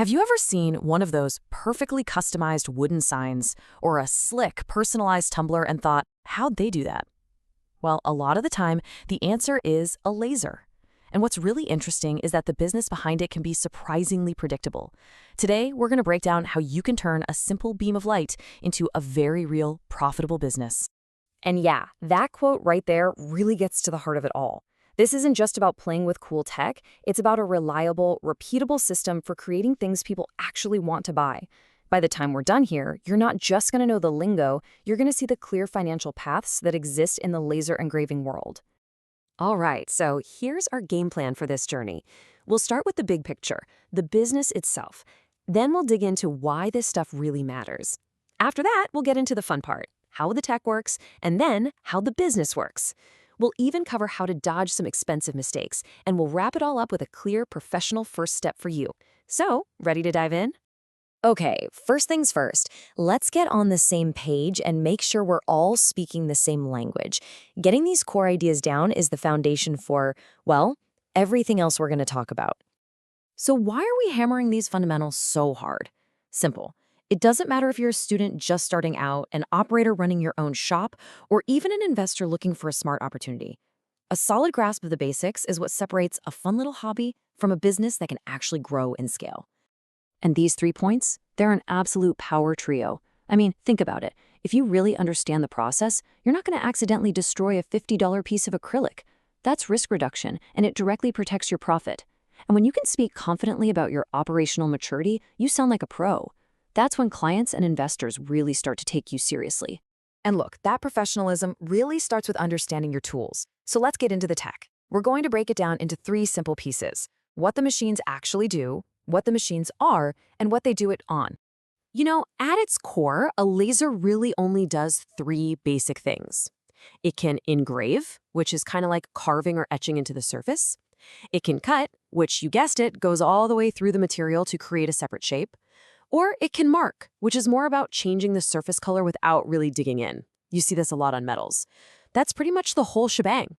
Have you ever seen one of those perfectly customized wooden signs or a slick, personalized tumbler and thought, how'd they do that? Well, a lot of the time, the answer is a laser. And what's really interesting is that the business behind it can be surprisingly predictable. Today, we're going to break down how you can turn a simple beam of light into a very real, profitable business. And yeah, that quote right there really gets to the heart of it all. This isn't just about playing with cool tech, it's about a reliable, repeatable system for creating things people actually want to buy. By the time we're done here, you're not just going to know the lingo, you're going to see the clear financial paths that exist in the laser engraving world. All right, so here's our game plan for this journey. We'll start with the big picture, the business itself. Then we'll dig into why this stuff really matters. After that, we'll get into the fun part, how the tech works, and then how the business works. We'll even cover how to dodge some expensive mistakes, and we'll wrap it all up with a clear, professional first step for you. So, ready to dive in? Okay, first things first, let's get on the same page and make sure we're all speaking the same language. Getting these core ideas down is the foundation for, well, everything else we're going to talk about. So why are we hammering these fundamentals so hard? Simple. It doesn't matter if you're a student just starting out, an operator running your own shop, or even an investor looking for a smart opportunity. A solid grasp of the basics is what separates a fun little hobby from a business that can actually grow and scale. And these 3 points, they're an absolute power trio. I mean, think about it. If you really understand the process, you're not going to accidentally destroy a $50 piece of acrylic. That's risk reduction, and it directly protects your profit. And when you can speak confidently about your operational maturity, you sound like a pro. That's when clients and investors really start to take you seriously. And look, that professionalism really starts with understanding your tools. So let's get into the tech. We're going to break it down into 3 simple pieces: what the machines actually do, what the machines are, and what they do it on. You know, at its core, a laser really only does 3 basic things. It can engrave, which is kind of like carving or etching into the surface. It can cut, which, you guessed it, goes all the way through the material to create a separate shape. Or it can mark, which is more about changing the surface color without really digging in. You see this a lot on metals. That's pretty much the whole shebang.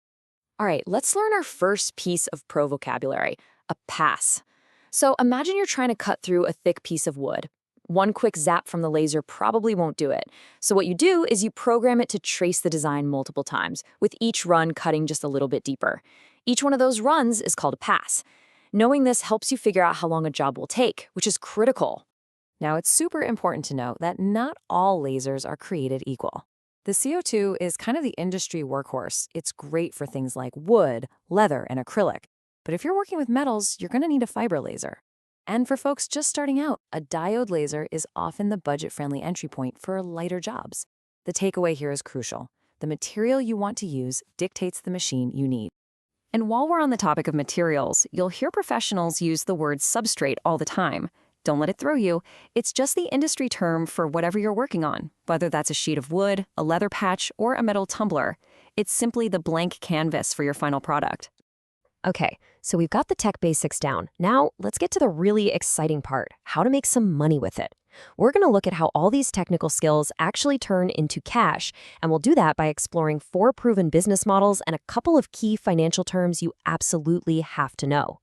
All right, let's learn our first piece of pro vocabulary, a pass. So imagine you're trying to cut through a thick piece of wood. One quick zap from the laser probably won't do it. So what you do is you program it to trace the design multiple times, with each run cutting just a little bit deeper. Each one of those runs is called a pass. Knowing this helps you figure out how long a job will take, which is critical. Now, it's super important to note that not all lasers are created equal. The CO2 is kind of the industry workhorse. It's great for things like wood, leather, and acrylic. But if you're working with metals, you're going to need a fiber laser. And for folks just starting out, a diode laser is often the budget-friendly entry point for lighter jobs. The takeaway here is crucial. The material you want to use dictates the machine you need. And while we're on the topic of materials, you'll hear professionals use the word substrate all the time. Don't let it throw you. It's just the industry term for whatever you're working on, whether that's a sheet of wood, a leather patch, or a metal tumbler. It's simply the blank canvas for your final product. Okay, so we've got the tech basics down. Now, let's get to the really exciting part, how to make some money with it. We're going to look at how all these technical skills actually turn into cash, and we'll do that by exploring 4 proven business models and a couple of key financial terms you absolutely have to know.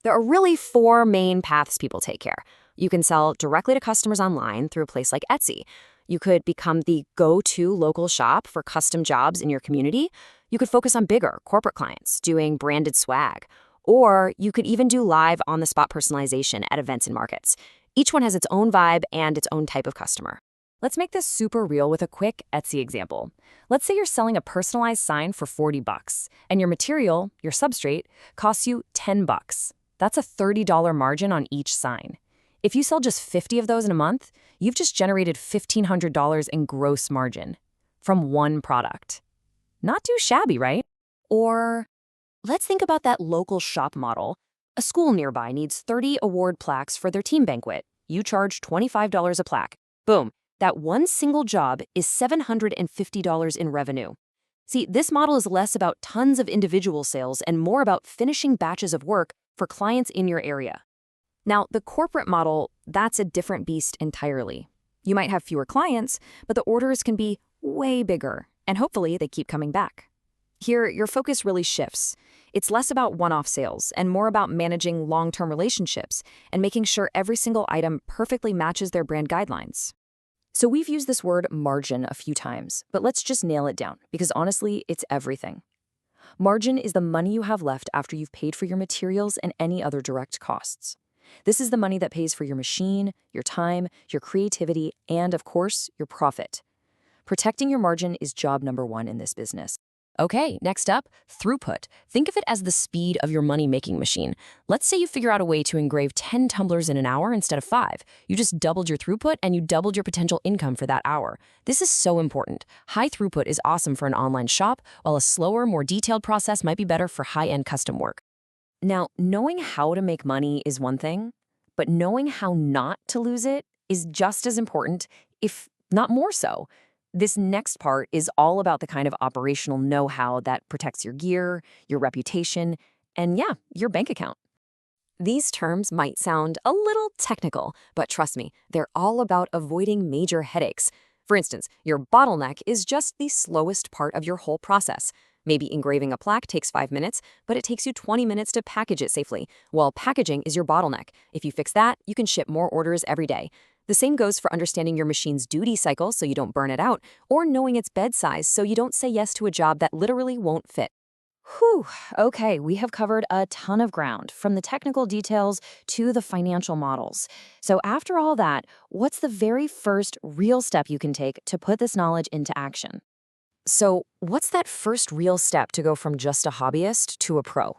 There are really 4 main paths people take here. You can sell directly to customers online through a place like Etsy. You could become the go-to local shop for custom jobs in your community. You could focus on bigger corporate clients doing branded swag. Or you could even do live on-the-spot personalization at events and markets. Each one has its own vibe and its own type of customer. Let's make this super real with a quick Etsy example. Let's say you're selling a personalized sign for $40, and your material, your substrate, costs you $10. That's a $30 margin on each sign. If you sell just 50 of those in a month, you've just generated $1,500 in gross margin from one product. Not too shabby, right? Or let's think about that local shop model. A school nearby needs 30 award plaques for their team banquet. You charge $25 a plaque. Boom, that one single job is $750 in revenue. See, this model is less about tons of individual sales and more about finishing batches of work for clients in your area. Now, the corporate model, that's a different beast entirely. You might have fewer clients, but the orders can be way bigger, and hopefully they keep coming back. Here, your focus really shifts. It's less about one-off sales and more about managing long-term relationships and making sure every single item perfectly matches their brand guidelines. So we've used this word margin a few times, but let's just nail it down because honestly, it's everything. Margin is the money you have left after you've paid for your materials and any other direct costs. This is the money that pays for your machine, your time, your creativity, and of course, your profit. Protecting your margin is job number one in this business. Okay, next up, throughput. Think of it as the speed of your money-making machine. Let's say you figure out a way to engrave 10 tumblers in an hour instead of 5. You just doubled your throughput and you doubled your potential income for that hour. This is so important. High throughput is awesome for an online shop, while a slower, more detailed process might be better for high-end custom work. Now, knowing how to make money is one thing, but knowing how not to lose it is just as important, if not more so. This next part is all about the kind of operational know-how that protects your gear, your reputation, and yeah, your bank account. These terms might sound a little technical, but trust me, they're all about avoiding major headaches. For instance, your bottleneck is just the slowest part of your whole process. Maybe engraving a plaque takes 5 minutes, but it takes you 20 minutes to package it safely. Well, packaging is your bottleneck. If you fix that, you can ship more orders every day. The same goes for understanding your machine's duty cycle so you don't burn it out, or knowing its bed size so you don't say yes to a job that literally won't fit. Whew, okay, we have covered a ton of ground, from the technical details to the financial models. So after all that, what's the very first real step you can take to put this knowledge into action? So what's that first real step to go from just a hobbyist to a pro?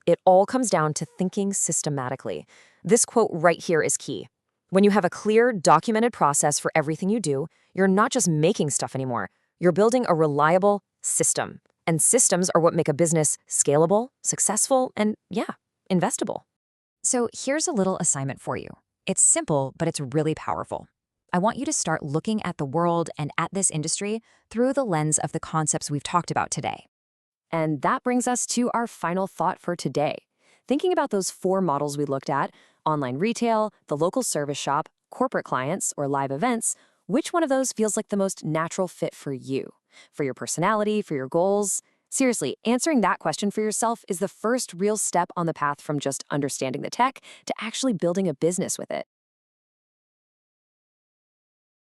It all comes down to thinking systematically. This quote right here is key. When you have a clear, documented process for everything you do, you're not just making stuff anymore. You're building a reliable system. And systems are what make a business scalable, successful, and yeah, investable. So here's a little assignment for you. It's simple, but it's really powerful. I want you to start looking at the world and at this industry through the lens of the concepts we've talked about today. And that brings us to our final thought for today. Thinking about those 4 models we looked at, online retail, the local service shop, corporate clients, or live events, which one of those feels like the most natural fit for you? For your personality, for your goals? Seriously, answering that question for yourself is the first real step on the path from just understanding the tech to actually building a business with it.